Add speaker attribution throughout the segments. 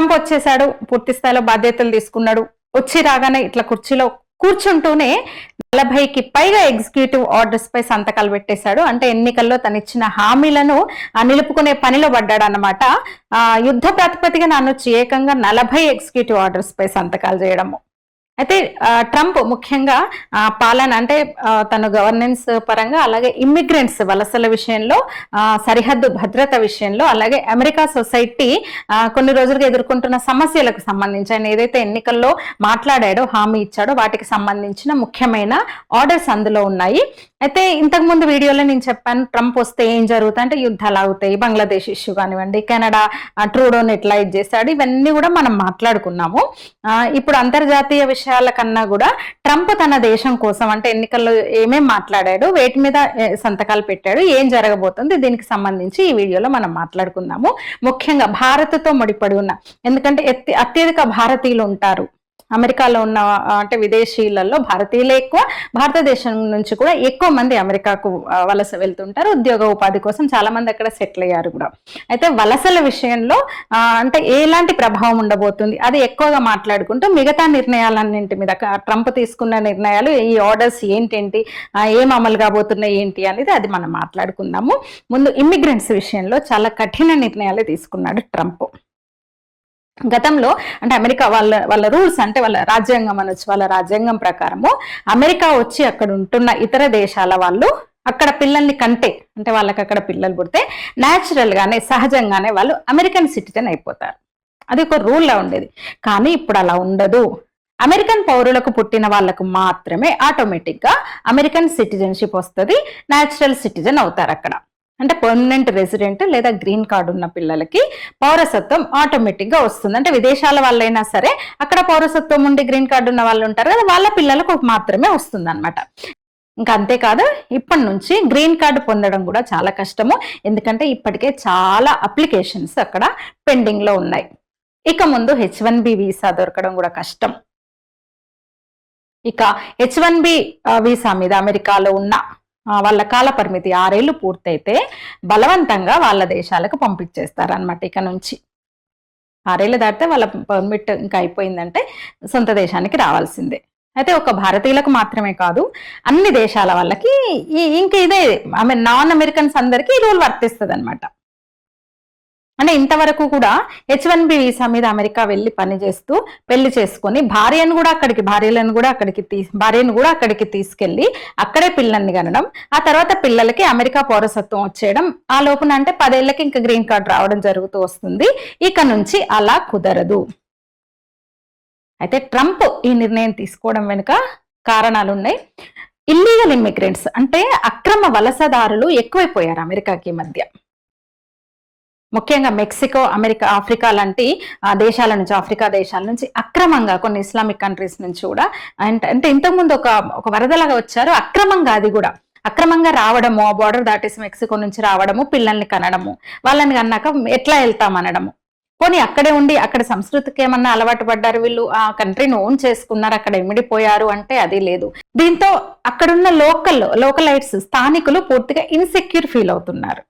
Speaker 1: Trump వచ్చేసాడు, పూర్తి స్థాయిలో బాధ్యతలు తీసుకున్నాడు. వచ్చి రాగానే ఇట్లా కుర్చీలో కూర్చుంటూనే 40కి పైగా ఎగ్జిక్యూటివ్ ఆర్డర్స్ పై సంతకాలు పెట్టేశాడు. అంటే ఎన్నికల్లో తను ఇచ్చిన హామీలను నిలుపుకునే పనిలో పడ్డాడు అన్నమాట. యుద్ధ ప్రాతిపదికన అనొచ్చు, ఏకంగా 40 ఎగ్జిక్యూటివ్ ఆర్డర్స్ పై సంతకాలు చేయడము. అయితే ట్రంప్ ముఖ్యంగా పాలన అంటే తన గవర్నెన్స్ పరంగా, అలాగే ఇమ్మిగ్రెంట్స్ వలసల విషయంలో, సరిహద్దు భద్రత విషయంలో, అలాగే అమెరికా సొసైటీ కొన్ని రోజులుగా ఎదుర్కొంటున్న సమస్యలకు సంబంధించి ఆయన ఏదైతే ఎన్నికల్లో మాట్లాడాడో, హామీ ఇచ్చాడో వాటికి సంబంధించిన ముఖ్యమైన ఆర్డర్స్ అందులో ఉన్నాయి. అయితే ఇంతకు ముందు వీడియోలో నేను చెప్పాను, ట్రంప్ వస్తే ఏం జరుగుతాయి అంటే యుద్ధాలు అవుతాయి, బంగ్లాదేశ్ ఇష్యూ కానివ్వండి, కెనడా ట్రూడోని ఎట్లా ఇది చేశాడు, ఇవన్నీ కూడా మనం మాట్లాడుకున్నాము. ఇప్పుడు అంతర్జాతీయ విషయాల కన్నా కూడా ట్రంప్ తన దేశం కోసం అంటే ఎన్నికల్లో ఏమేం మాట్లాడాడు, వేటి మీద సంతకాలు పెట్టాడు, ఏం జరగబోతుంది, దీనికి సంబంధించి ఈ వీడియోలో మనం మాట్లాడుకుందాము. ముఖ్యంగా భారత్తో ముడిపడి ఉన్న, ఎందుకంటే అత్యధిక భారతీయులు ఉంటారు అమెరికాలో ఉన్న, అంటే విదేశీయులలో భారతీయులే ఎక్కువ, భారతదేశం నుంచి కూడా ఎక్కువ మంది అమెరికాకు వలస వెళ్తుంటారు ఉద్యోగ ఉపాధి కోసం. చాలా మంది అక్కడ సెటిల్ అయ్యారు కూడా. అయితే వలసల విషయంలో అంటే ఎలాంటి ప్రభావం ఉండబోతుంది అది ఎక్కువగా మాట్లాడుకుంటూ మిగతా నిర్ణయాలన్నింటి మీద, ట్రంప్ తీసుకున్న నిర్ణయాలు, ఈ ఆర్డర్స్ ఏంటేంటి, ఏం అమలు కాబోతున్నాయి ఏంటి అనేది అది మనం మాట్లాడుకుందాము. ముందు ఇమ్మిగ్రెంట్స్ విషయంలో చాలా కఠిన నిర్ణయాలు తీసుకున్నాడు ట్రంప్. గతంలో అంటే అమెరికా వాళ్ళ రూల్స్, అంటే వాళ్ళ రాజ్యాంగం అనొచ్చు, వాళ్ళ రాజ్యాంగం ప్రకారము అమెరికా వచ్చి అక్కడ ఉంటున్న ఇతర దేశాల వాళ్ళు అక్కడ పిల్లల్ని కంటే, అంటే వాళ్ళకి అక్కడ పిల్లలు పుడితే న్యాచురల్ గానే సహజంగానే వాళ్ళు అమెరికన్ సిటిజన్ అయిపోతారు. అది ఒక రూల్ లా ఉండేది. కానీ ఇప్పుడు అలా ఉండదు. అమెరికన్ పౌరులకు పుట్టిన వాళ్ళకు మాత్రమే ఆటోమేటిక్ గా అమెరికన్ సిటిజన్షిప్ వస్తుంది, న్యాచురల్ సిటిజన్ అవుతారు అక్కడ. అంటే పర్మనెంట్ రెసిడెంట్ లేదా గ్రీన్ కార్డు ఉన్న పిల్లలకి పౌరసత్వం ఆటోమేటిక్ గా వస్తుంది. అంటే విదేశాల వాళ్ళైనా సరే అక్కడ పౌరసత్వం ఉండి గ్రీన్ కార్డు ఉన్న వాళ్ళు ఉంటారు కదా, వాళ్ళ పిల్లలకు మాత్రమే వస్తుంది అనమాట. ఇంకా అంతేకాదు, ఇప్పటి నుంచి గ్రీన్ కార్డు పొందడం కూడా చాలా కష్టము, ఎందుకంటే ఇప్పటికే చాలా అప్లికేషన్స్ అక్కడ పెండింగ్ లో ఉన్నాయి. ఇక ముందు H1B వీసా దొరకడం కూడా కష్టం. ఇక H1B వీసా మీద అమెరికాలో ఉన్న వాళ్ళ కాల పరిమితి 6 ఏళ్ళు పూర్తయితే బలవంతంగా వాళ్ళ దేశాలకు పంపించేస్తారనమాట. ఇక నుంచి 6 ఏళ్ళు దాటితే వాళ్ళ పర్మిట్ ఇంకా అయిపోయిందంటే సొంత దేశానికి రావాల్సిందే. అయితే ఒక భారతీయులకు మాత్రమే కాదు, అన్ని దేశాల వాళ్ళకి ఇంకా ఇదే నాన్ అమెరికన్స్ అందరికీ ఈ రూల్ వర్తిస్తుంది అనమాట. అంటే ఇంతవరకు కూడా H1B వీసా మీద అమెరికా వెళ్ళి పనిచేస్తూ పెళ్లి చేసుకొని భార్యను కూడా అక్కడికి తీసుకెళ్లి అక్కడే పిల్లల్ని కనడం, ఆ తర్వాత పిల్లలకి అమెరికా పౌరసత్వం వచ్చేయడం, ఆ లోపున అంటే 10 ఏళ్ళకి ఇంకా గ్రీన్ కార్డ్ రావడం జరుగుతూ వస్తుంది. ఇక నుంచి అలా కుదరదు. అయితే ట్రంప్ ఈ నిర్ణయం తీసుకోవడం వెనుక కారణాలున్నాయి. ఇల్లీగల్ ఇమ్మిగ్రెంట్స్ అంటే అక్రమ వలసదారులు ఎక్కువైపోయారు అమెరికాకి మధ్య. ముఖ్యంగా మెక్సికో, అమెరికా, ఆఫ్రికా లాంటి దేశాల నుంచి, ఆఫ్రికా దేశాల నుంచి అక్రమంగా, కొన్ని ఇస్లామిక్ కంట్రీస్ నుంచి కూడా అంటే ఇంతకుముందు ఒక వరదలాగా వచ్చారు అక్రమంగా. అది కూడా అక్రమంగా రావడము, బార్డర్ దాటేసి మెక్సికో నుంచి రావడము, పిల్లల్ని కనడము, వాళ్ళని కన్నాక ఎట్లా వెళ్తామనడము. పోనీ అక్కడే ఉండి అక్కడ సంస్కృతికి ఏమన్నా అలవాటు పడ్డారు వీళ్ళు, ఆ కంట్రీని ఓన్ చేసుకున్నారు, అక్కడ ఇమిడిపోయారు అంటే అది లేదు. దీంతో అక్కడున్న లోకలైట్స్, స్థానికులు పూర్తిగా ఇన్సెక్యూర్ ఫీల్ అవుతున్నారు.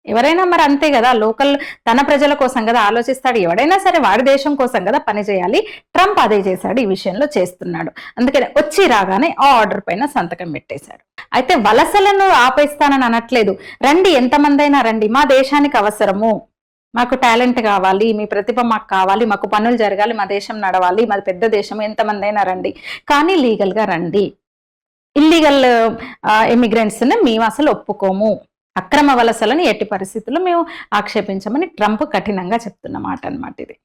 Speaker 1: ఎవరైనా మరి అంతే కదా, లోకల్ తన ప్రజల కోసం కదా ఆలోచిస్తాడు. ఎవడైనా సరే వాడి దేశం కోసం కదా పని చేయాలి. ట్రంప్ అదే చేశాడు, ఈ విషయంలో చేస్తున్నాడు. అందుకని వచ్చి రాగానే ఆ ఆర్డర్ పైన సంతకం పెట్టేశాడు. అయితే వలసలను ఆపేస్తానని అనట్లేదు, రండి, ఎంతమంది అయినా రండి, మా దేశానికి అవసరము, మాకు టాలెంట్ కావాలి, మీ ప్రతిభ మాకు కావాలి, మాకు పనులు జరగాలి, మా దేశం నడవాలి, మాది పెద్ద దేశం, ఎంతమంది అయినా రండి, కానీ లీగల్ గా రండి. ఇల్లీగల్ ఇమిగ్రెంట్స్ ని మేము అసలు ఒప్పుకోము, అక్రమ వలసలను ఎట్టి పరిస్థితుల్లో మేము ఆక్షేపించమని ట్రంప్ కఠినంగా చెప్తున్న మాట అనమాట ఇది.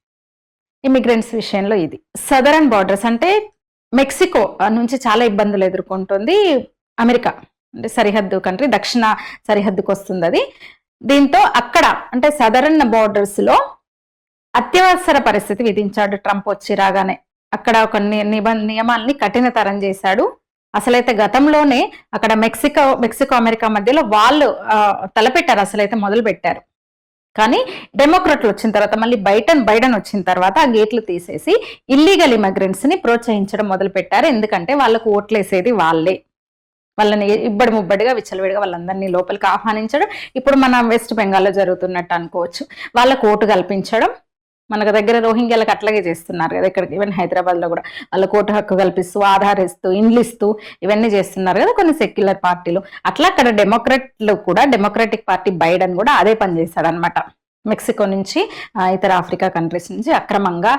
Speaker 1: ఇమిగ్రెంట్స్ విషయంలో ఇది సదరన్ బార్డర్స్ అంటే మెక్సికో నుంచి చాలా ఇబ్బందులు ఎదుర్కొంటుంది అమెరికా, అంటే సరిహద్దు కంట్రీ, దక్షిణ సరిహద్దుకు వస్తుంది అది. దీంతో అక్కడ అంటే సదరన్ బార్డర్స్ లో అత్యవసర పరిస్థితి విధించాడు ట్రంప్ వచ్చి రాగానే. అక్కడ కొన్ని నియమాల్ని కఠినతరం చేశాడు. అసలైతే గతంలోనే అక్కడ మెక్సికో అమెరికా మధ్యలో వాళ్ళు తలపెట్టారు, అసలైతే మొదలు పెట్టారు. కానీ డెమోక్రాట్లు వచ్చిన తర్వాత, మళ్ళీ బైడెన్ వచ్చిన తర్వాత ఆ గేట్లు తీసేసి ఇల్లీగల్ ఇమిగ్రెంట్స్ ని ప్రోత్సహించడం మొదలు పెట్టారు. ఎందుకంటే వాళ్ళకు ఓట్లేసేది వాళ్ళే. వాళ్ళని ఇబ్బడి ముబ్బడిగా విచ్చలవిడిగా వాళ్ళందరినీ లోపలికి ఆహ్వానించడం, ఇప్పుడు మన వెస్ట్ బెంగాల్లో జరుగుతున్నట్టు అనుకోవచ్చు. వాళ్ళకు ఓటు కల్పించడం, మనకు దగ్గర రోహింగ్యాలకు అట్లాగే చేస్తున్నారు కదా, ఇక్కడికి ఈవెన్ హైదరాబాద్ లో కూడా వాళ్ళ ఓటు హక్కు కల్పిస్తూ, ఆధార్ ఇస్తూ, ఇండ్లు ఇస్తూ ఇవన్నీ చేస్తున్నారు కదా కొన్ని సెక్యులర్ పార్టీలు. అట్లా అక్కడ డెమోక్రాట్లు కూడా, డెమోక్రాటిక్ పార్టీ బైడెన్ కూడా అదే పని చేశాడు అనమాట. మెక్సికో నుంచి ఇతర ఆఫ్రికా కంట్రీస్ నుంచి అక్రమంగా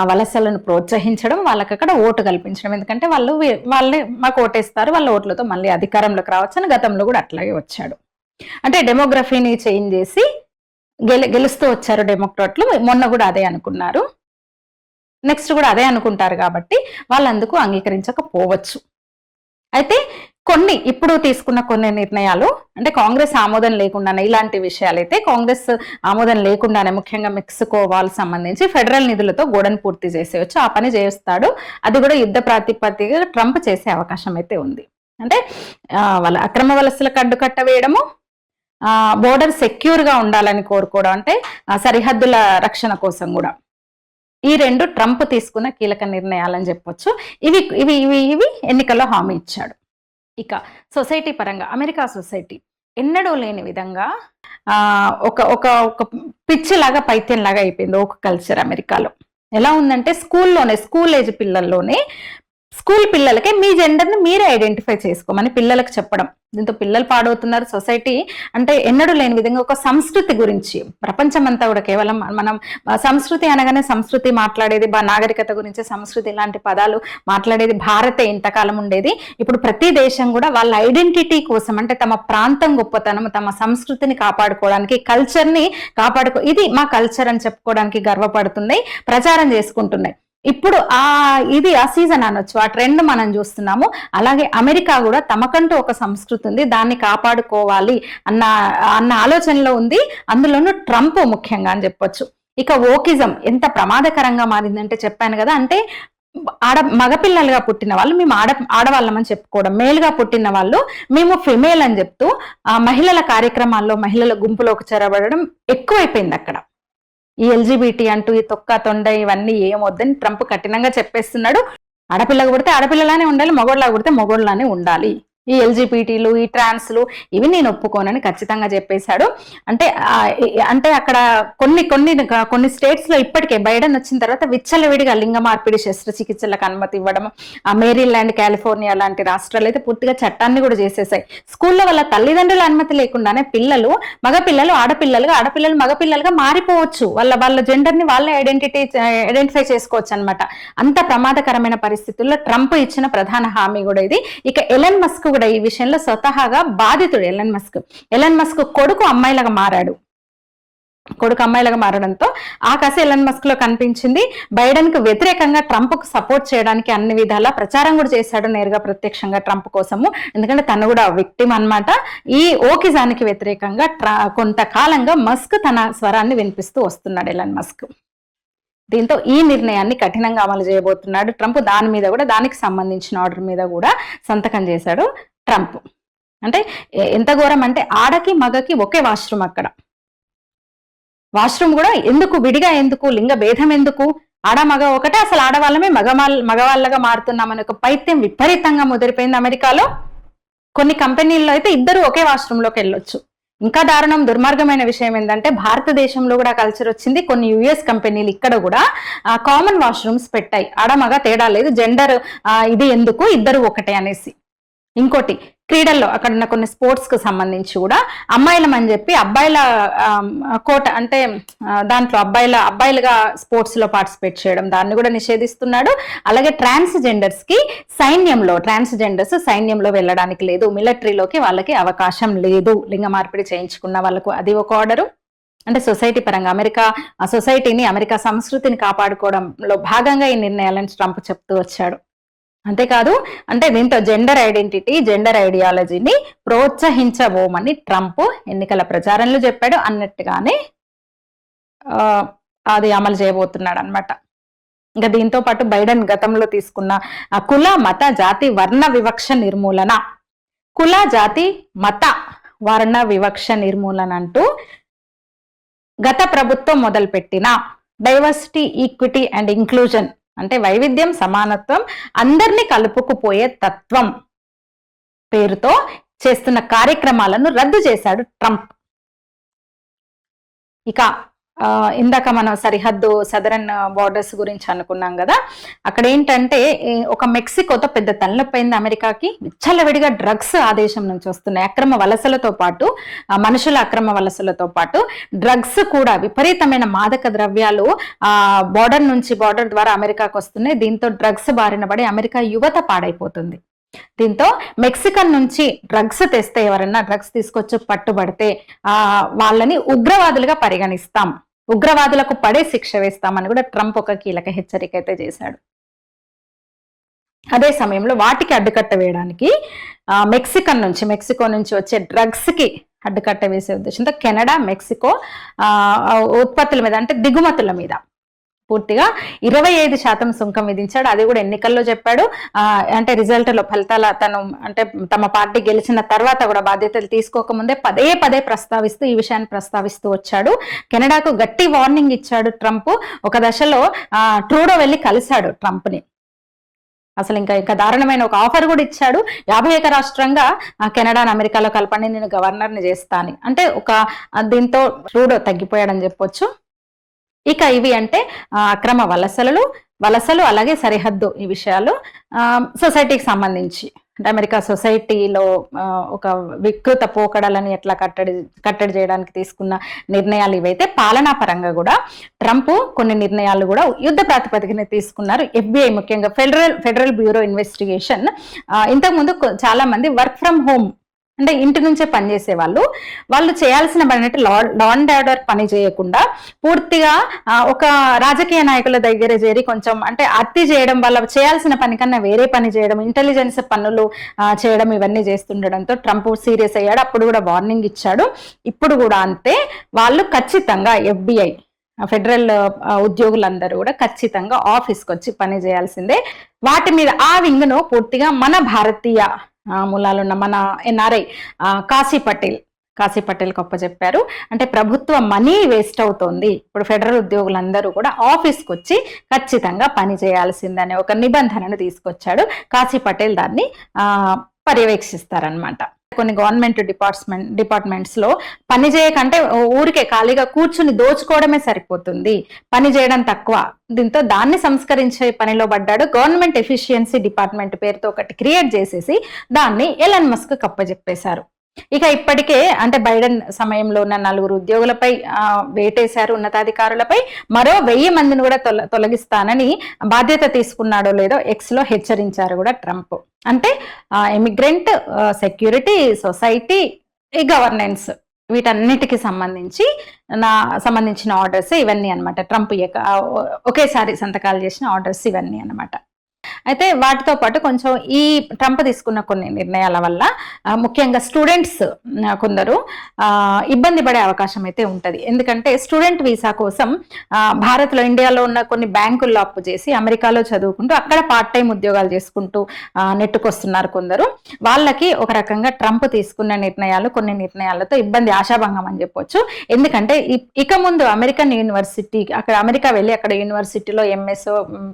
Speaker 1: వలసలను ప్రోత్సహించడం, వాళ్ళకి అక్కడ ఓటు కల్పించడం. ఎందుకంటే వాళ్ళే మాకు ఓటేస్తారు, వాళ్ళ ఓట్లతో మళ్ళీ అధికారంలోకి రావచ్చు అని గతంలో కూడా అట్లాగే వచ్చాడు. అంటే డెమోగ్రఫీని చేంజ్ చేసి గెలుస్తూ వచ్చారు డెమోక్రాట్లు. మొన్న కూడా అదే అనుకున్నారు, నెక్స్ట్ కూడా అదే అనుకుంటారు. కాబట్టి వాళ్ళందుకు అంగీకరించకపోవచ్చు. అయితే కొన్ని ఇప్పుడు తీసుకున్న కొన్ని నిర్ణయాలు అంటే కాంగ్రెస్ ఆమోదం లేకుండానే, ఇలాంటి విషయాలు అయితే కాంగ్రెస్ ఆమోదం లేకుండానే, ముఖ్యంగా మెక్సికో వాళ్ళకి సంబంధించి ఫెడరల్ నిధులతో గోడను పూర్తి చేసేయచ్చు. ఆ పని చేస్తాడు. అది కూడా యుద్ధ ప్రాతిపదికగా ట్రంప్ చేసే అవకాశం అయితే ఉంది. అంటే వాళ్ళ అక్రమ వలసలకు అడ్డుకట్ట వేయడము, బోర్డర్ సెక్యూర్ గా ఉండాలని కోరుకోవడం, అంటే సరిహద్దుల రక్షణ కోసం కూడా. ఈ రెండు ట్రంప్ తీసుకున్న కీలక నిర్ణయాలని చెప్పొచ్చు. ఇవి ఇవి ఇవి ఇవి ఎన్నికల్లో హామీ ఇచ్చాడు. ఇక సొసైటీ పరంగా అమెరికా సొసైటీ ఎన్నడూ లేని విధంగా ఒక ఒక ఒక పిచ్చి లాగా, పైత్యం లాగా అయిపోయింది ఒక కల్చర్ అమెరికాలో. ఎలా ఉందంటే స్కూల్ ఏజ్ పిల్లల్లోనే, స్కూల్ పిల్లలకే మీ జెండర్ని మీరే ఐడెంటిఫై చేసుకోమని పిల్లలకు చెప్పడం. దీంతో పిల్లలు పాడవుతున్నారు. సొసైటీ అంటే ఎన్నడూ లేని విధంగా ఒక సంస్కృతి గురించి, ప్రపంచమంతా కూడా కేవలం మనం సంస్కృతి అనగానే సంస్కృతి మాట్లాడేది, నాగరికత గురించి సంస్కృతి ఇలాంటి పదాలు మాట్లాడేది భారతే ఇంతకాలం ఉండేది. ఇప్పుడు ప్రతి దేశం కూడా వాళ్ళ ఐడెంటిటీ కోసం, అంటే తమ ప్రాంతం గొప్పతనం, తమ సంస్కృతిని కాపాడుకోవడానికి, కల్చర్ని ఇది మా కల్చర్ అని చెప్పుకోవడానికి గర్వపడుతున్నాయి, ప్రచారం చేసుకుంటున్నాయి. ఇప్పుడు ఇది ఆ సీజన్ అనొచ్చు, ఆ ట్రెండ్ మనం చూస్తున్నాము. అలాగే అమెరికా కూడా తమకంటూ ఒక సంస్కృతి ఉంది, దాన్ని కాపాడుకోవాలి అన్న ఆలోచనలో ఉంది. అందులోనూ ట్రంప్ ముఖ్యంగా అని చెప్పొచ్చు. ఇక ఓకిజం ఎంత ప్రమాదకరంగా మారిందంటే చెప్పాను కదా, అంటే మగపిల్లలుగా పుట్టిన వాళ్ళు మేము ఆడవాళ్ళమని చెప్పుకోవడం, మేలుగా పుట్టిన వాళ్ళు మేము ఫిమేల్ అని చెప్తూ మహిళల కార్యక్రమాల్లో మహిళల గుంపులోకి చేరబడడం ఎక్కువైపోయింది అక్కడ. ఈ ఎల్జీబీటీ అంటూ ఈ తొక్క తొండ ఇవన్నీ ఏమొద్దని ట్రంప్ కఠినంగా చెప్పేస్తున్నాడు. ఆడపిల్లగా పుడితే ఆడపిల్లలానే ఉండాలి, మగోళ్ళగా పుడితే మగోళ్ళలానే ఉండాలి. ఈ ఎల్జీబీటీలు, ఈ ట్రాన్స్లు ఇవి నేను ఒప్పుకోనని ఖచ్చితంగా చెప్పేశాడు. అంటే అక్కడ కొన్ని స్టేట్స్ లో ఇప్పటికే బైడెన్ వచ్చిన తర్వాత విచ్చలవిడిగా లింగ మార్పిడి శస్త్రచికిత్సలకు అనుమతి ఇవ్వడం, మేరీల్యాండ్, కాలిఫోర్నియా లాంటి రాష్ట్రాలు అయితే పూర్తిగా చట్టాన్ని కూడా చేసేసాయి. స్కూల్లో వాళ్ళ తల్లిదండ్రుల అనుమతి లేకుండానే మగపిల్లలు ఆడపిల్లలు మగపిల్లలుగా మారిపోవచ్చు. వాళ్ళ జెండర్ ని వాళ్ళే ఐడెంటిఫై చేసుకోవచ్చు అనమాట. అంత ప్రమాదకరమైన పరిస్థితుల్లో ట్రంప్ ఇచ్చిన ప్రధాన హామీ కూడా ఇది. ఇక ఎలన్ మస్క్ కూడా ఈ విషయంలో స్వతహాగా బాధితుడు. ఎలన్ మస్క్ కొడుకు అమ్మాయిలాగా మారడంతో ఆ కసి ఎలన్ మస్క్ లో కనిపించింది. బైడెన్ కు వ్యతిరేకంగా ట్రంప్ కు సపోర్ట్ చేయడానికి అన్ని విధాలా ప్రచారం కూడా చేశాడు, నేరుగా ప్రత్యక్షంగా ట్రంప్ కోసము. ఎందుకంటే తను కూడా విక్టిమ్ అన్నమాట. ఈ ఓకిజానికి వ్యతిరేకంగా కొంతకాలంగా మస్క్ తన స్వరాన్ని వినిపిస్తూ వస్తున్నాడు ఎలన్ మస్క్. దీంతో ఈ నిర్ణయాన్ని కఠినంగా అమలు చేయబోతున్నాడు ట్రంప్. దాని మీద కూడా, దానికి సంబంధించిన ఆర్డర్ మీద కూడా సంతకం చేశాడు ట్రంప్. అంటే ఎంత ఘోరం అంటే ఆడకి మగకి ఒకే వాష్రూమ్, అక్కడ వాష్రూమ్ కూడా విడిగా ఎందుకు, లింగ భేదం ఎందుకు, ఆడ మగ ఒకటే, అసలు ఆడవాళ్ళమే మగవాళ్ళగా మారుతున్నామని ఒక పైత్యం విపరీతంగా ముదిరిపోయింది అమెరికాలో. కొన్ని కంపెనీల్లో అయితే ఇద్దరు ఒకే వాష్రూమ్ లోకి వెళ్ళొచ్చు. ఇంకా దారుణం, దుర్మార్గమైన విషయం ఏంటంటే భారతదేశంలో కూడా కల్చర్ వచ్చింది. కొన్ని యుఎస్ కంపెనీలు ఇక్కడ కూడా కామన్ వాష్రూమ్స్ పెట్టాయి. ఆడమగ తేడా లేదు, జెండర్ ఇది ఎందుకు, ఇద్దరు ఒకటే అనేసి. ఇంకోటి క్రీడల్లో అక్కడ ఉన్న కొన్ని స్పోర్ట్స్ కు సంబంధించి కూడా అమ్మాయిలమని చెప్పి అబ్బాయిల కోట, అంటే దాంట్లో అబ్బాయిలుగా స్పోర్ట్స్ లో పార్టిసిపేట్ చేయడం, దాన్ని కూడా నిషేధిస్తున్నాడు. అలాగే ట్రాన్స్జెండర్స్ సైన్యంలో వెళ్ళడానికి లేదు, మిలిటరీలోకి వాళ్ళకి అవకాశం లేదు, లింగ మార్పిడి చేయించుకున్న వాళ్ళకు. అది ఒక ఆర్డరు. అంటే సొసైటీ పరంగా అమెరికా సంస్కృతిని కాపాడుకోవడంలో భాగంగా ఈ నిర్ణయాలను ట్రంప్ చెప్తూ వచ్చాడు. అంతేకాదు, అంటే దీంతో జెండర్ ఐడియాలజీని ప్రోత్సహించబోమని ట్రంప్ ఎన్నికల ప్రచారంలో చెప్పాడు. అన్నట్టుగానే అది అమలు చేయబోతున్నాడు అన్నమాట. ఇంకా దీంతో పాటు బైడెన్ గతంలో తీసుకున్న కుల, మత, జాతి, వర్ణ వివక్ష నిర్మూలన, కుల, జాతి, మత, వర్ణ వివక్ష నిర్మూలన అంటూ గత ప్రభుత్వం మొదలుపెట్టిన డైవర్సిటీ, ఈక్విటీ అండ్ ఇంక్లూజన్, అంటే వైవిధ్యం, సమానత్వం, అందరినీ కలుపుకుపోయే తత్వం పేరుతో చేస్తున్న కార్యక్రమాలను రద్దు చేశాడు ట్రంప్. ఇక ఇందాక మనం సరిహద్దు సదరన్ బార్డర్స్ గురించి అనుకున్నాం కదా, అక్కడ ఏంటంటే ఒక మెక్సికోతో పెద్ద తలనొప్పైంది అమెరికాకి. విచ్చలవిడిగా డ్రగ్స్ ఆ దేశం నుంచి వస్తున్నాయి. అక్రమ వలసలతో పాటు, మనుషుల అక్రమ వలసలతో పాటు డ్రగ్స్ కూడా, విపరీతమైన మాదక ద్రవ్యాలు బార్డర్ ద్వారా అమెరికాకు వస్తున్నాయి. దీంతో డ్రగ్స్ బారిన పడి అమెరికా యువత పాడైపోతుంది. దీంతో మెక్సికన్ నుంచి డ్రగ్స్ తెస్తే, ఎవరన్నా డ్రగ్స్ తీసుకొచ్చి పట్టుబడితే వాళ్ళని ఉగ్రవాదులుగా పరిగణిస్తాం, ఉగ్రవాదులకు పడే శిక్ష వేస్తామని కూడా ట్రంప్ ఒక కీలక హెచ్చరిక అయితే చేశాడు. అదే సమయంలో వాటికి అడ్డుకట్ట వేయడానికి మెక్సికో నుంచి వచ్చే డ్రగ్స్ కి అడ్డుకట్ట వేసే ఉద్దేశంతో కెనడా, మెక్సికో ఉత్పత్తుల మీద, అంటే దిగుమతుల మీద పూర్తిగా 25% సుంకం విధించాడు. అది కూడా ఎన్నికల్లో చెప్పాడు. అంటే ఫలితాల అంటే తమ పార్టీ గెలిచిన తర్వాత కూడా బాధ్యతలు తీసుకోకముందే పదే ప్రస్తావిస్తూ ఈ విషయాన్ని ప్రస్తావిస్తూ వచ్చాడు. కెనడాకు గట్టి వార్నింగ్ ఇచ్చాడు ట్రంప్. ఒక దశలో ట్రూడో వెళ్ళి కలిశాడు ట్రంప్ ని. అసలు ఇంకా దారుణమైన ఒక ఆఫర్ కూడా ఇచ్చాడు. 51 రాష్ట్రంగా కెనడాను అమెరికాలో కలపండి, నేను గవర్నర్ని చేస్తా అని. అంటే దీంతో ట్రూడో తగ్గిపోయాడని చెప్పొచ్చు. ఇక ఇవి అంటే అక్రమ వలసలు అలాగే సరిహద్దు ఈ విషయాలు. సొసైటీకి సంబంధించి అంటే అమెరికా సొసైటీలో ఒక వికృత పోకడలని ఎట్లా కట్టడి చేయడానికి తీసుకున్న నిర్ణయాలు ఇవైతే. పాలనా పరంగా కూడా ట్రంప్ కొన్ని నిర్ణయాలు కూడా యుద్ధ ప్రాతిపదికన తీసుకున్నారు. FBI ముఖ్యంగా ఫెడరల్ బ్యూరో ఇన్వెస్టిగేషన్ ఇంతకుముందు చాలా మంది వర్క్ ఫ్రమ్ హోమ్, అంటే ఇంటి నుంచే పనిచేసే వాళ్ళు చేయాల్సిన పని అంటే లా అండ్ ఆర్డర్ పని చేయకుండా పూర్తిగా ఒక రాజకీయ నాయకుల దగ్గర చేరి కొంచెం అంటే అతి చేయడం వల్ల చేయాల్సిన పని కన్నా వేరే పని చేయడం, ఇంటెలిజెన్స్ పనులు చేయడం, ఇవన్నీ చేస్తుండడంతో ట్రంప్ సీరియస్ అయ్యాడు. అప్పుడు కూడా వార్నింగ్ ఇచ్చాడు. ఇప్పుడు కూడా అంతే. వాళ్ళు ఖచ్చితంగా FBI ఫెడరల్ ఉద్యోగులందరూ కూడా ఖచ్చితంగా ఆఫీస్కి వచ్చి పని చేయాల్సిందే. వాటి మీద ఆ వింగ్ను పూర్తిగా మన భారతీయ మూలాలున్న మన NRI కాశీ పటేల్ గొప్ప చెప్పారు. అంటే ప్రభుత్వ మనీ వేస్ట్ అవుతోంది, ఇప్పుడు ఫెడరల్ ఉద్యోగులందరూ కూడా ఆఫీస్కి వచ్చి ఖచ్చితంగా పని చేయాల్సిందనే ఒక నిబంధనను తీసుకొచ్చాడు. కాశీ పటేల్ దాన్ని పర్యవేక్షిస్తారనమాట. కొన్ని గవర్నమెంట్ డిపార్ట్మెంట్స్ లో పని చేయకంటే ఊరికే ఖాళీగా కూర్చుని దోచుకోవడమే సరిపోతుంది, పని చేయడం తక్కువ. దీంతో దాన్ని సంస్కరించే పనిలో పడ్డాడు. గవర్నమెంట్ ఎఫిషియన్సీ డిపార్ట్మెంట్ పేరుతో ఒకటి క్రియేట్ చేసేసి దాన్ని ఎలన్ మస్క్ కప్పజెప్పేశారు. ఇక ఇప్పటికే అంటే బైడెన్ సమయంలో ఉన్న 4 ఉద్యోగులపై వేటేశారు, ఉన్నతాధికారులపై. మరో 1000 మందిని కూడా తొలగిస్తానని బాధ్యత తీసుకున్నాడో లేదో X లో హెచ్చరించారు కూడా ట్రంప్. అంటే ఇమిగ్రెంట్, సెక్యూరిటీ, సొసైటీ, గవర్నెన్స్ వీటన్నిటికి సంబంధించిన ఆర్డర్స్ ఇవన్నీ అనమాట. ట్రంప్ ఒకేసారి సంతకాలు చేసిన ఆర్డర్స్ ఇవన్నీ అనమాట. అయితే వాటితో పాటు కొంచెం ఈ ట్రంప్ తీసుకున్న కొన్ని నిర్ణయాల వల్ల ముఖ్యంగా స్టూడెంట్స్ కొందరు ఇబ్బంది పడే అవకాశం అయితే ఉంటది. ఎందుకంటే స్టూడెంట్ వీసా కోసం భారత్లో, ఇండియాలో ఉన్న కొన్ని బ్యాంకుల్లో అప్పు చేసి అమెరికాలో చదువుకుంటూ అక్కడ పార్ట్ టైం ఉద్యోగాలు చేసుకుంటూ నెట్టుకొస్తున్నారు కొందరు. వాళ్ళకి ఒక రకంగా ట్రంప్ తీసుకున్న కొన్ని నిర్ణయాలతో ఇబ్బంది, ఆశాభంగం అని చెప్పొచ్చు. ఎందుకంటే ఇక ముందు అమెరికన్ యూనివర్సిటీ, అమెరికా వెళ్ళి అక్కడ యూనివర్సిటీలో MS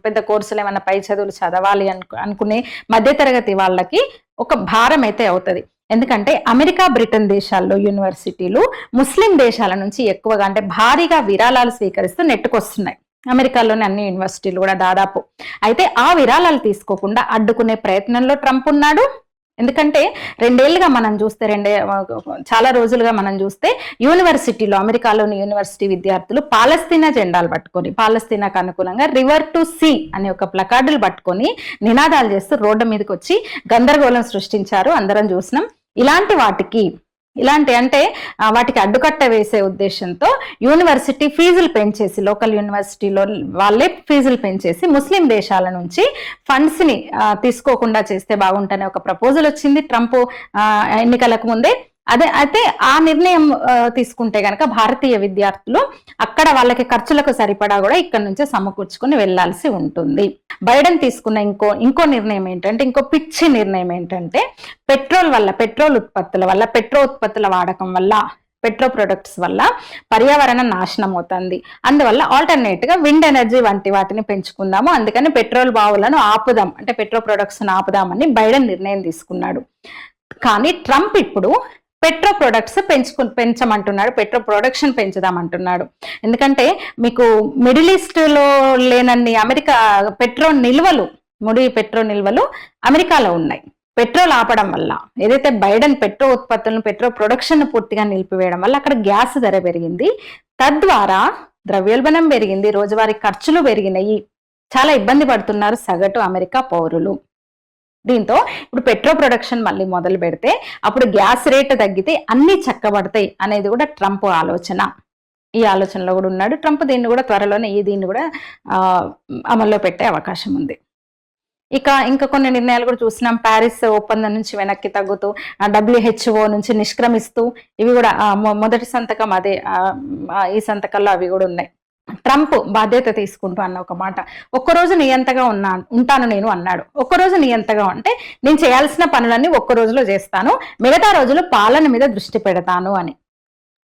Speaker 1: పెద్ద కోర్సులు ఏమన్నా పై చదువులు చదవాలి అనుకునే మధ్యతరగతి వాళ్ళకి ఒక భారం అయితే అవుతుంది. ఎందుకంటే అమెరికా, బ్రిటన్ దేశాల్లో యూనివర్సిటీలు ముస్లిం దేశాల నుంచి ఎక్కువగా అంటే భారీగా విరాళాలు స్వీకరిస్తూ నెట్టుకొస్తున్నాయి. అమెరికాలోని అన్ని యూనివర్సిటీలు కూడా దాదాపు. అయితే ఆ విరాళాలు తీసుకోకుండా అడ్డుకునే ప్రయత్నంలో ట్రంప్ ఉన్నాడు. ఎందుకంటే 2 ఏళ్లుగా మనం చూస్తే, చాలా రోజులుగా మనం చూస్తే యూనివర్సిటీలో, అమెరికాలోని యూనివర్సిటీ విద్యార్థులు పాలస్తీనా జెండాలు పట్టుకొని, పాలస్తీనాకు అనుకూలంగా రివర్ టు సీ అనే ఒక ప్లకార్డులు పట్టుకొని నినాదాలు చేస్తూ రోడ్డు మీదకి వచ్చి గందరగోళం సృష్టించారు. అందరం చూసినాం. వాటికి అడ్డుకట్ట వేసే ఉద్దేశంతో యూనివర్సిటీ ఫీజులు పెంచేసి, లోకల్ యూనివర్సిటీలో వాళ్ళే ఫీజులు పెంచేసి ముస్లిం దేశాల నుంచి ఫండ్స్ ని తీసుకోకుండా చేస్తే బాగుంటనే ఒక ప్రపోజల్ వచ్చింది ట్రంప్ ఎన్నికలకు ముందే. అయితే ఆ నిర్ణయం తీసుకుంటే గనక భారతీయ విద్యార్థులు అక్కడ వాళ్ళకి ఖర్చులకు సరిపడా కూడా ఇక్కడ నుంచే సమకూర్చుకుని వెళ్లాల్సి ఉంటుంది. బైడెన్ తీసుకున్న ఇంకో నిర్ణయం ఏంటంటే, ఇంకో పిచ్చి నిర్ణయం ఏంటంటే, పెట్రోల్ ఉత్పత్తుల వాడకం వల్ల, పెట్రో ప్రొడక్ట్స్ వల్ల పర్యావరణం నాశనం అవుతుంది. అందువల్ల ఆల్టర్నేట్ గా విండ్ ఎనర్జీ వంటి వాటిని పెంచుకుందాము, అందుకని పెట్రోల్ బావులను ఆపుదాం, అంటే పెట్రో ప్రొడక్ట్స్ ఆపుదామని బైడెన్ నిర్ణయం తీసుకున్నాడు. కానీ ట్రంప్ ఇప్పుడు పెట్రో ప్రొడక్ట్స్ పెంచమంటున్నాడు, పెట్రో ప్రొడక్షన్ పెంచుదామంటున్నాడు. ఎందుకంటే మీకు మిడిల్ ఈస్ట్ లో లేనన్ని అమెరికా పెట్రో నిల్వలు అమెరికాలో ఉన్నాయి. పెట్రోల్ ఆపడం వల్ల, ఏదైతే బైడెన్ పెట్రో ఉత్పత్తులను, పెట్రో ప్రొడక్షన్ పూర్తిగా నిలిపివేయడం వల్ల అక్కడ గ్యాస్ ధర పెరిగింది, తద్వారా ద్రవ్యోల్బణం పెరిగింది, రోజువారీ ఖర్చులు పెరిగినాయి, చాలా ఇబ్బంది పడుతున్నారు సగటు అమెరికా పౌరులు. దీంతో ఇప్పుడు పెట్రో ప్రొడక్షన్ మళ్ళీ మొదలు పెడితే అప్పుడు గ్యాస్ రేటు తగ్గితే అన్ని చక్కబడతాయి అనేది కూడా ట్రంప్ ఆలోచన. ఈ ఆలోచనలో కూడా ఉన్నాడు ట్రంప్. దీన్ని కూడా త్వరలోనే దీన్ని కూడా అమల్లో పెట్టే అవకాశం ఉంది. ఇంకా కొన్ని నిర్ణయాలు కూడా చూసినాం. ప్యారిస్ ఒప్పందం నుంచి వెనక్కి తగ్గుతూ, WHO నుంచి నిష్క్రమిస్తూ, ఇవి కూడా మొదటి సంతకం అదే. ఈ సంతకాల్లో అవి కూడా ఉన్నాయి. ట్రంప్ బాధ్యత తీసుకుంటూ అన్న ఒక మాట, ఒక్కరోజు నియంతగా ఉంటాను నేను అన్నాడు. ఒక్కరోజు నియంతగా అంటే నేను చేయాల్సిన పనులన్నీ ఒక్క రోజులో చేస్తాను, మిగతా రోజులు పాలన మీద దృష్టి పెడతాను అని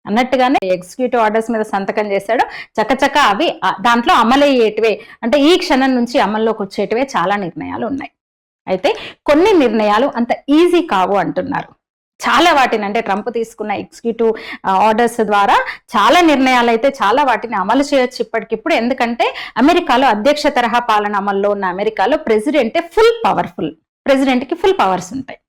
Speaker 1: అన్నట్టుగానే ఎగ్జిక్యూటివ్ ఆర్డర్స్ మీద సంతకం చేశాడు. చకచక అవి దాంట్లో అమలయ్యేటివే, అంటే ఈ క్షణం నుంచి అమల్లోకి వచ్చేటివే చాలా నిర్ణయాలు ఉన్నాయి. అయితే కొన్ని నిర్ణయాలు అంత ఈజీ కావు అంటున్నారు. చాలా వాటిని, అంటే ట్రంప్ తీసుకున్న ఎగ్జిక్యూటివ్ ఆర్డర్స్ ద్వారా చాలా నిర్ణయాలు అయితే చాలా వాటిని అమలు చేయొచ్చు ఇప్పటికిప్పుడు. ఎందుకంటే అమెరికాలో అధ్యక్ష తరహా పాలన అమల్లో ఉన్న అమెరికాలో ప్రెసిడెంటే ఫుల్ పవర్ఫుల్. ప్రెసిడెంట్కి ఫుల్ పవర్స్ ఉంటాయి,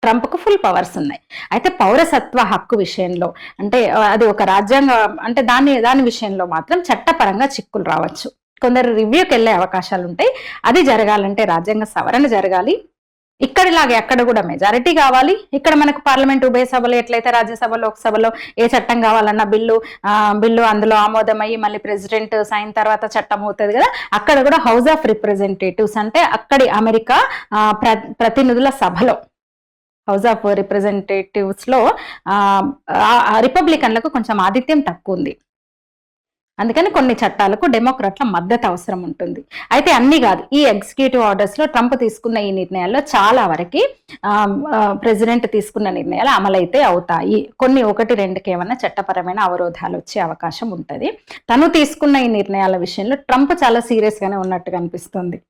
Speaker 1: ట్రంప్కు ఫుల్ పవర్స్ ఉన్నాయి. అయితే పౌరసత్వ హక్కు విషయంలో, అంటే అది ఒక రాజ్యాంగ, అంటే దాని విషయంలో మాత్రం చట్టపరంగా చిక్కులు రావచ్చు. కొందరు రివ్యూకి వెళ్ళే అవకాశాలు ఉంటాయి. అది జరగాలంటే రాజ్యాంగ సవరణ జరగాలి. ఇక్కడిలాగే అక్కడ కూడా మెజారిటీ కావాలి. ఇక్కడ మనకు పార్లమెంట్ ఉభయ సభలు ఎట్లయితే రాజ్యసభ లోక్సభలో ఏ చట్టం కావాలన్నా బిల్లు అందులో ఆమోదమయ్యి మళ్ళీ ప్రెసిడెంట్ సైన్ తర్వాత చట్టం అవుతుంది కదా, అక్కడ కూడా హౌస్ ఆఫ్ రిప్రజెంటేటివ్స్, అంటే అక్కడి అమెరికా ప్రతినిధుల సభలో, హౌస్ ఆఫ్ రిప్రజెంటేటివ్స్ లో రిపబ్లికన్లకు కొంచెం ఆధిక్యం తక్కువ ఉంది. అందుకని కొన్ని చట్టాలకు డెమోక్రాట్ల మద్దతు అవసరం ఉంటుంది. అయితే అన్ని కాదు, ఈ ఎగ్జిక్యూటివ్ ఆర్డర్స్ లో ట్రంప్ తీసుకున్న ఈ నిర్ణయాల్లో చాలా వరకు ప్రెసిడెంట్ తీసుకున్న నిర్ణయాలు అమలైతే అవుతాయి. కొన్ని 1-2కి ఏమన్నా చట్టపరమైన అవరోధాలు వచ్చే అవకాశం ఉంటుంది. తను తీసుకున్న ఈ నిర్ణయాల విషయంలో ట్రంప్ చాలా సీరియస్ గానే ఉన్నట్టుగా అనిపిస్తుంది.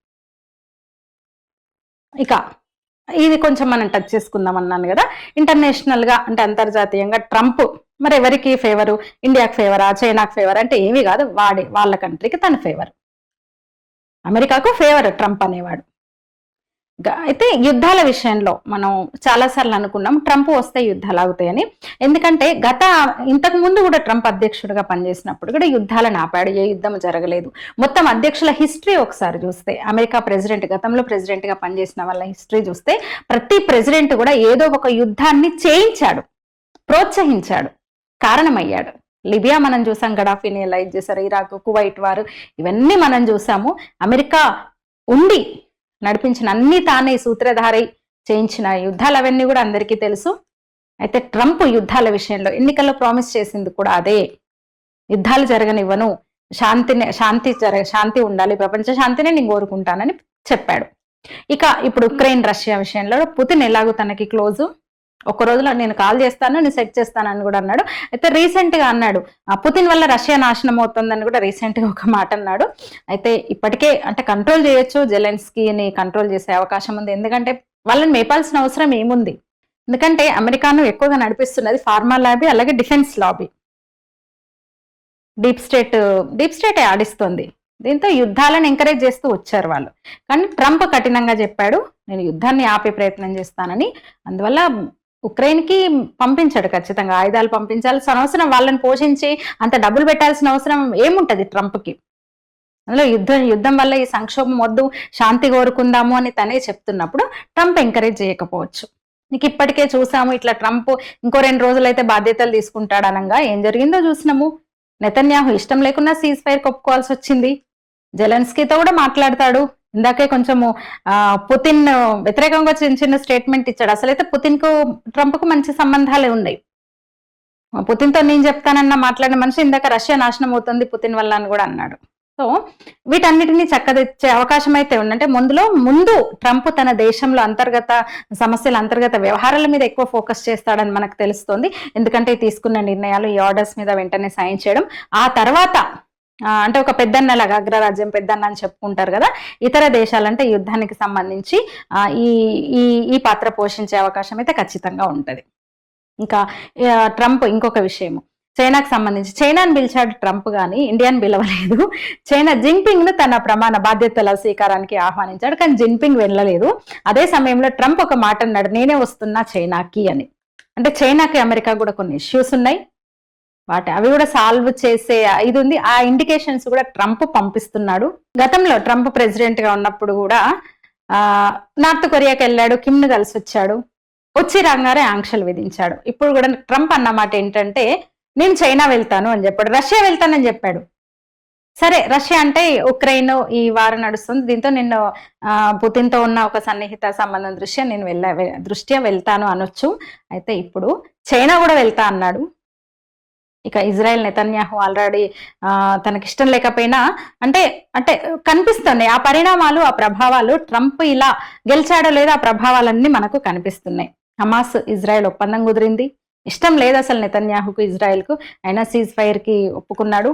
Speaker 1: ఇది కొంచెం మనం టచ్ చేసుకుందాం అన్నాను కదా. ఇంటర్నేషనల్ గా, అంటే అంతర్జాతీయంగా ట్రంప్ మరి ఎవరికి ఫేవరు? ఇండియాకి ఫేవరా, చైనాకి ఫేవర్ అంటే ఏమీ కాదు, వాళ్ళ కంట్రీకి తన ఫేవర్. అమెరికాకు ఫేవర్ ట్రంప్ అనేవాడు. అయితే యుద్ధాల విషయంలో మనం చాలాసార్లు అనుకున్నాం ట్రంప్ వస్తే యుద్ధాలు అవుతాయని. ఎందుకంటే ఇంతకు ముందు కూడా ట్రంప్ అధ్యక్షుడిగా పనిచేసినప్పుడు కూడా యుద్ధాలను ఆపాడు, ఏ యుద్ధం జరగలేదు. మొత్తం అధ్యక్షుల హిస్టరీ ఒకసారి చూస్తే, అమెరికా గతంలో ప్రెసిడెంట్ గా పనిచేసిన వాళ్ళ హిస్టరీ చూస్తే, ప్రతి ప్రెసిడెంట్ కూడా ఏదో ఒక యుద్ధాన్ని చేయించాడు, ప్రోత్సహించాడు, కారణమయ్యాడు. లిబియా మనం చూసాం, గడాఫీని లైట్ చేశారు, ఇరాక్, కువైట్ వారు, ఇవన్నీ మనం చూసాము. అమెరికా ఉండి నడిపించిన, అన్ని తానే సూత్రధారి చేయించిన యుద్ధాలు అవన్నీ కూడా అందరికీ తెలుసు. అయితే ట్రంప్ యుద్ధాల విషయంలో ఎన్నికల్లో ప్రామిస్ చేసింది కూడా అదే, యుద్ధాలు జరగనివ్వను, శాంతి ఉండాలి, ప్రపంచ శాంతిని నేను కోరుకుంటానని చెప్పాడు. ఇప్పుడు ఉక్రెయిన్ రష్యా విషయంలో పుతిన్ ఎలాగో తనకి క్లోజు, ఒక రోజులో నేను కాల్ చేస్తాను, నేను సెట్ చేస్తానని కూడా అన్నాడు. అయితే రీసెంట్ గా అన్నాడు పుతిన్ వల్ల రష్యా నాశనం అవుతుందని కూడా రీసెంట్ గా ఒక మాట అన్నాడు. అయితే ఇప్పటికే అంటే కంట్రోల్ చేయొచ్చు, జెలెన్స్కీని కంట్రోల్ చేసే అవకాశం ఉంది. ఎందుకంటే వాళ్ళని మేపాల్సిన అవసరం ఏముంది, ఎందుకంటే అమెరికాను ఎక్కువగా నడిపిస్తున్నది ఫార్మా లాబీ, అలాగే డిఫెన్స్ లాబీ. డీప్ స్టేట్ ఆడిస్తుంది. దీంతో యుద్ధాలను ఎంకరేజ్ చేస్తూ వచ్చారు వాళ్ళు. కానీ ట్రంప్ కఠినంగా చెప్పాడు, నేను యుద్ధాన్ని ఆపే ప్రయత్నం చేస్తానని. అందువల్ల ఉక్రెయిన్ కి పంపించాడు, ఖచ్చితంగా ఆయుధాలు పంపించాల్సిన అవసరం, వాళ్ళని పోషించి అంత డబ్బులు పెట్టాల్సిన అవసరం ఏముంటది ట్రంప్కి. అందులో యుద్ధం వల్ల ఈ సంక్షోభం వద్దు, శాంతి కోరుకుందాము అని తనే చెప్తున్నప్పుడు ట్రంప్ ఎంకరేజ్ చేయకపోవచ్చు. నీకు ఇప్పటికే చూసాము, ఇట్లా ట్రంప్ ఇంకో 2 రోజులైతే బాధ్యతలు తీసుకుంటాడు అనగా ఏం జరిగిందో చూసినాము. నెతన్యాహు ఇష్టం లేకున్నా సీజ్ ఫైర్ ఒప్పుకోవాల్సి వచ్చింది. జెలెన్స్కీతో కూడా మాట్లాడతాడు. ఇందాకే కొంచెము పుతిన్ వ్యతిరేకంగా చిన్న స్టేట్మెంట్ ఇచ్చాడు. అసలైతే పుతిన్ కు ట్రంప్ కు మంచి సంబంధాలే ఉన్నాయి. పుతిన్తో నేను చెప్తానన్నా మాట్లాడిన మనిషి ఇందాక రష్యా నాశనం అవుతుంది పుతిన్ వల్ల అని కూడా అన్నాడు. సో వీటన్నిటినీ చక్కదిచ్చే అవకాశం అయితే ఉంది. అంటే ముందు ట్రంప్ తన దేశంలో అంతర్గత సమస్యలు, అంతర్గత వ్యవహారాల మీద ఎక్కువ ఫోకస్ చేస్తాడని మనకు తెలుస్తోంది. ఎందుకంటే తీసుకున్న నిర్ణయాలు, ఈ ఆర్డర్స్ మీద వెంటనే సైన్ చేయడం, ఆ తర్వాత అంటే ఒక పెద్దన్నలాగా, అగ్రరాజ్యం పెద్దన్న అని చెప్పుకుంటారు కదా, ఇతర దేశాలంటే యుద్ధానికి సంబంధించి ఈ పాత్ర పోషించే అవకాశం అయితే ఖచ్చితంగా ఉంటది. ఇంకా ట్రంప్ ఇంకొక విషయము, చైనాకు సంబంధించి చైనాను పిలిచాడు ట్రంప్ గాని ఇండియాను పిలవలేదు. చైనా జిన్పింగ్ ను తన ప్రమాణ బాధ్యతల స్వీకారానికి ఆహ్వానించాడు, కానీ జిన్పింగ్ వెళ్ళలేదు. అదే సమయంలో ట్రంప్ ఒక మాట అన్నాడు, నేనే వస్తున్నా చైనాకి అని. అంటే చైనాకి అమెరికా కూడా కొన్ని ఇష్యూస్ ఉన్నాయి, అవి కూడా సాల్వ్ చేసే ఇది ఉంది. ఆ ఇండికేషన్స్ కూడా ట్రంప్ పంపిస్తున్నాడు. గతంలో ట్రంప్ ప్రెసిడెంట్ గా ఉన్నప్పుడు కూడా నార్త్ కొరియాకి వెళ్ళాడు, కిమ్ ను కలిసి వచ్చాడు, వచ్చి రాగానే ఆంక్షలు విధించాడు. ఇప్పుడు కూడా ట్రంప్ అన్నమాట ఏంటంటే నేను చైనా వెళ్తాను అని చెప్పాడు, రష్యా వెళ్తానని చెప్పాడు. సరే, రష్యా అంటే ఉక్రెయిన్ ఈ వారం నడుస్తుంది, దీంతో నేను పుతిన్తో ఉన్న ఒక సన్నిహిత సంబంధం దృష్ట్యా వెళ్తాను అనొచ్చు. అయితే ఇప్పుడు చైనా కూడా వెళ్తా అన్నాడు. ఇక ఇజ్రాయెల్ నెతన్యాహు ఆల్రెడీ తనకిష్టం లేకపోయినా అంటే అంటే కనిపిస్తున్నాయి ఆ పరిణామాలు, ఆ ప్రభావాలు. ట్రంప్ ఇలా గెలిచాడో లేదో ఆ ప్రభావాలన్నీ మనకు కనిపిస్తున్నాయి. హమాస్ ఇజ్రాయెల్ ఒప్పందం కుదిరింది, ఇష్టం లేదు అసలు నెతన్యాహుకు ఇజ్రాయెల్కు, అయినా సీజ్ ఫైర్ కి ఒప్పుకున్నాడు.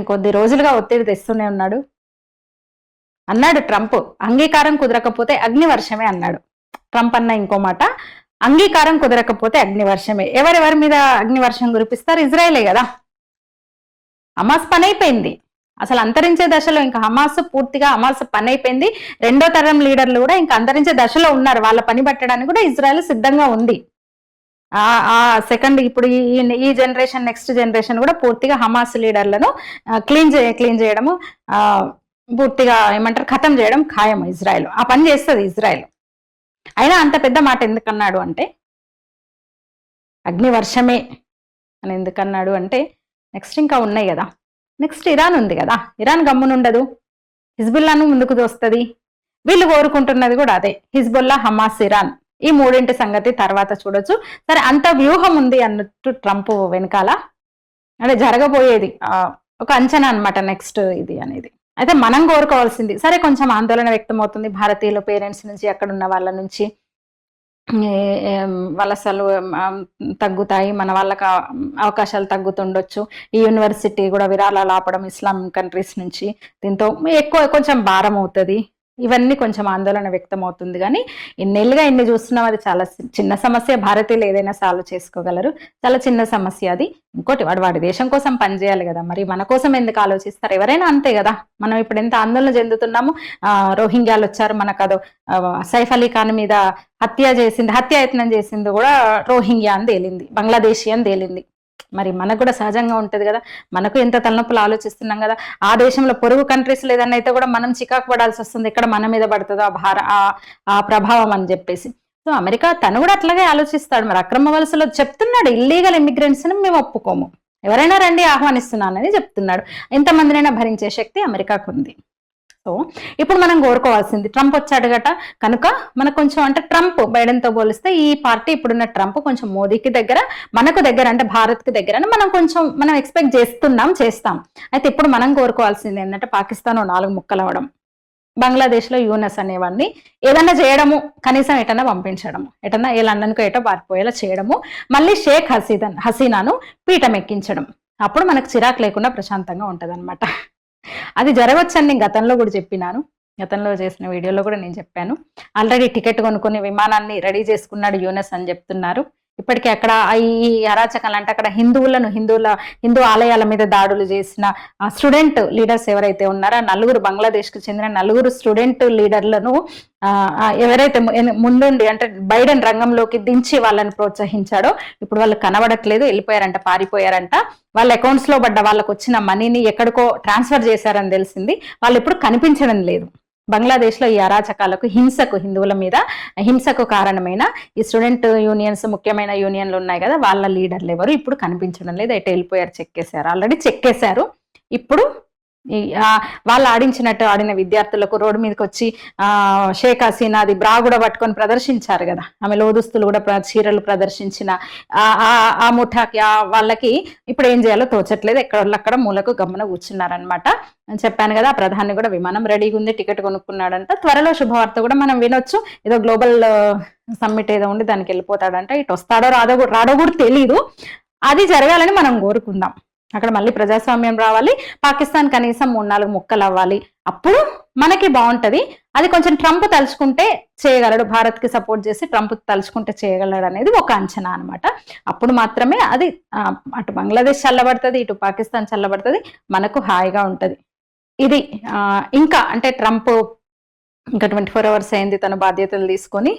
Speaker 1: కొద్ది రోజులుగా ఒత్తిడి తెస్తూనే ఉన్నాడు. అన్నాడు ట్రంప్, అంగీకారం కుదరకపోతే అగ్నివర్షమే అన్నాడు. ట్రంప్ అన్న ఇంకో మాట, అంగీకారం కుదరకపోతే అగ్నివర్షమే. ఎవరెవరి మీద అగ్నివర్షం కురిపిస్తారు? ఇజ్రాయెలే కదా. హమాస్ పని అయిపోయింది, అసలు అంతరించే దశలో. ఇంకా హమాస్ పని అయిపోయింది. రెండో తరం లీడర్లు కూడా ఇంకా అంతరించే దశలో ఉన్నారు, వాళ్ళ పని పట్టడానికి కూడా ఇజ్రాయెల్ సిద్ధంగా ఉంది. ఆ సెకండ్ ఇప్పుడు ఈ జనరేషన్, నెక్స్ట్ జనరేషన్ కూడా పూర్తిగా హమాస్ లీడర్లను క్లీన్ చేయడము, పూర్తిగా ఏమంటారు ఖతం చేయడం ఖాయం. ఇజ్రాయెల్ ఆ పని చేస్తుంది. ఇజ్రాయెల్ అయినా అంత పెద్ద మాట ఎందుకన్నాడు అంటే, అగ్నివర్షమే అని ఎందుకన్నాడు అంటే, నెక్స్ట్ ఇంకా ఉన్నాయి కదా, నెక్స్ట్ ఇరాన్ ఉంది కదా, ఇరాన్ గమ్మునుండదు, హిజ్బుల్లాను ముందుకు దోస్తుంది. వీళ్ళు కోరుకుంటున్నది కూడా అదే, హిజ్బుల్లా, హమాస్, ఇరాన్, ఈ మూడింటి సంగతి తర్వాత చూడొచ్చు. సరే, అంత వ్యూహం ఉంది అన్నట్టు ట్రంప్ వెనకాల, అంటే జరగబోయేది ఒక అంచనా అనమాట నెక్స్ట్ ఇది అనేది. అయితే మనం కోరుకోవాల్సింది, సరే కొంచెం ఆందోళన వ్యక్తం అవుతుంది భారతీయుల పేరెంట్స్ నుంచి, అక్కడ ఉన్న వాళ్ళ నుంచి, వలసలు తగ్గుతాయి, మన వాళ్ళకి అవకాశాలు తగ్గుతుండొచ్చు, ఈ యూనివర్సిటీ కూడా విరాళాలు ఆపడం ఇస్లాం కంట్రీస్ నుంచి, దీంతో కొంచెం భారం అవుతుంది, ఇవన్నీ కొంచెం ఆందోళన వ్యక్తం అవుతుంది. కానీ ఇన్నేళ్ళుగా ఇన్ని చూస్తున్నాం, అది చాలా చిన్న సమస్య. భారతీయులు ఏదైనా సాల్వ్ చేసుకోగలరు, చాలా చిన్న సమస్య అది. ఇంకోటి, వాడి దేశం కోసం పనిచేయాలి కదా, మరి మన కోసం ఎందుకు ఆలోచిస్తారు? ఎవరైనా అంతే కదా. మనం ఇప్పుడు ఎంత ఆందోళన చెందుతున్నాము, రోహింగ్యాలు వచ్చారు, మనకు అదో సైఫ్ అలీ ఖాన్ మీద హత్యాయత్నం చేసింది కూడా రోహింగ్యా అని తేలింది, బంగ్లాదేశీ అని తేలింది. మరి మనకు కూడా సహజంగా ఉంటది కదా, మనకు ఎంత తలనొప్పులు ఆలోచిస్తున్నాం కదా. ఆ దేశంలో పొరుగు కంట్రీస్ లేదన్నా అయితే కూడా మనం చికాకు పడాల్సి వస్తుంది, ఎక్కడ మన మీద పడుతుందో ఆ ప్రభావం అని చెప్పేసి. సో అమెరికా తను కూడా అట్లాగే ఆలోచిస్తాడు. మరి అక్రమ వలసలో చెప్తున్నాడు, ఇల్లీగల్ ఇమిగ్రెంట్స్ ని మేము ఒప్పుకోము, ఎవరైనా రండి ఆహ్వానిస్తున్నానని చెప్తున్నాడు. ఎంతమందినైనా భరించే శక్తి అమెరికాకు ఉంది. సో ఇప్పుడు మనం కోరుకోవాల్సింది, ట్రంప్ వచ్చాడు గట కనుక మనకు కొంచెం, అంటే ట్రంప్ బైడెన్ తో పోలిస్తే ఈ పార్టీ ఇప్పుడున్న ట్రంప్ కొంచెం మోదీకి దగ్గర, మనకు దగ్గర, అంటే భారత్ కి దగ్గర మనం ఎక్స్పెక్ట్ చేస్తాం. అయితే ఇప్పుడు మనం కోరుకోవాల్సింది ఏంటంటే, పాకిస్తాన్ 4 ముక్కలు అవడం, బంగ్లాదేశ్ లో యూనస్ అనేవాడిని ఏదన్నా చేయడము, కనీసం ఎటన్నా పంపించడము, ఎటన్నా ఏ లండన్కు ఎటో పారిపోయేలా చేయడము, మళ్ళీ షేక్ హసీనాను పీఠం ఎక్కించడం. అప్పుడు మనకు చిరాకు లేకుండా ప్రశాంతంగా ఉంటది అనమాట. అది జరగవచ్చని నేను గతంలో కూడా చెప్పినాను, గతంలో చేసిన వీడియోలో కూడా నేను చెప్పాను. ఆల్రెడీ టికెట్ కొనుక్కొని విమానాన్ని రెడీ చేసుకున్నాడు యూనస్ అని చెప్తున్నారు. ఇప్పటికీ అక్కడ ఈ అరాచకాలు, అంటే అక్కడ హిందూ ఆలయాల మీద దాడులు చేసిన స్టూడెంట్ లీడర్స్ ఎవరైతే ఉన్నారో, బంగ్లాదేశ్ కు చెందిన 4 స్టూడెంట్ లీడర్లను ఎవరైతే ముందుండి, అంటే బైడెన్ రంగంలోకి దించి వాళ్ళని ప్రోత్సహించాడో, ఇప్పుడు వాళ్ళు కనబడట్లేదు, వెళ్ళిపోయారంట, పారిపోయారంట. వాళ్ళ అకౌంట్స్ లో పడ్డ వాళ్ళకు వచ్చిన మనీని ఎక్కడికో ట్రాన్స్ఫర్ చేశారని తెలిసింది. వాళ్ళు ఇప్పుడు కనిపించడం లేదు. బంగ్లాదేశ్ లో ఈ అరాచకాలకు, హిందువుల మీద హింసకు కారణమైన ఈ స్టూడెంట్ యూనియన్స్, ముఖ్యమైన యూనియన్లు ఉన్నాయి కదా, వాళ్ళ లీడర్లు ఎవరు ఇప్పుడు కనిపించడం లేదు. ఎటు వెళ్ళిపోయారు, ఆల్రెడీ చెక్కేశారు. ఇప్పుడు వాళ్ళు ఆడిన విద్యార్థులకు రోడ్డు మీదకి వచ్చి షేక్ హసీనా అది బ్రా కూడా పట్టుకొని ప్రదర్శించారు కదా, ఆమె లోదుస్తులు కూడా చీరలు ప్రదర్శించిన ఆ ముఠాకి వాళ్ళకి ఇప్పుడు ఏం చేయాలో తోచట్లేదు, ఎక్కడ మూలకు గమ్మున కూర్చున్నారనమాట. చెప్పాను కదా, ప్రధాని కూడా విమానం రెడీగా ఉంది, టికెట్ కొనుక్కున్నాడంట. త్వరలో శుభవార్త కూడా మనం వినొచ్చు, ఏదో గ్లోబల్ సమ్మిట్ ఏదో ఉండి దానికి వెళ్ళిపోతాడంట. ఇటు వస్తాడో రాడో కూడా తెలీదు. అది జరగాలని మనం కోరుకుందాం. అక్కడ మళ్ళీ ప్రజాస్వామ్యం రావాలి, పాకిస్తాన్ కనీసం 3-4 ముక్కలు అవ్వాలి, అప్పుడు మనకి బాగుంటది. అది కొంచెం ట్రంప్ తలుచుకుంటే చేయగలడు, భారత్కి సపోర్ట్ చేసి ట్రంప్ తలుచుకుంటే చేయగలడు అనేది ఒక అంచనా అనమాట. అప్పుడు మాత్రమే అది అటు బంగ్లాదేశ్ చల్లబడుతుంది, ఇటు పాకిస్తాన్ చల్లబడుతుంది, మనకు హాయిగా ఉంటుంది. ఇది ఇంకా అంటే ట్రంప్ ఇంకా 24 hours అయింది తన బాధ్యతలు తీసుకొని.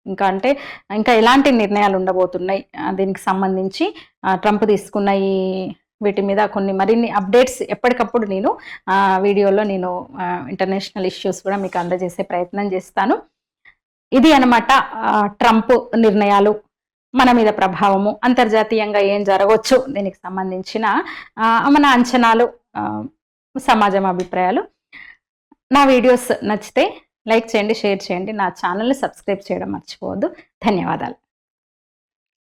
Speaker 1: ఇంకా ఎలాంటి నిర్ణయాలు ఉండబోతున్నాయి దీనికి సంబంధించి ట్రంప్ తీసుకున్న ఈ వీటి మీద మరిన్ని అప్డేట్స్ ఎప్పటికప్పుడు నేను వీడియోలో నేను ఇంటర్నేషనల్ ఇష్యూస్ కూడా మీకు అందజేసే ప్రయత్నం చేస్తాను. ఇది అన్నమాట ట్రంప్ నిర్ణయాలు, మన మీద ప్రభావము, అంతర్జాతీయంగా ఏం జరగవచ్చు దీనికి సంబంధించిన మన అంచనాలు, సమాజం అభిప్రాయాలు. నా వీడియోస్ నచ్చితే లైక్ చేయండి, షేర్ చేయండి, నా ఛానల్ని సబ్స్క్రైబ్ చేయడం మర్చిపోవద్దు. ధన్యవాదాలు.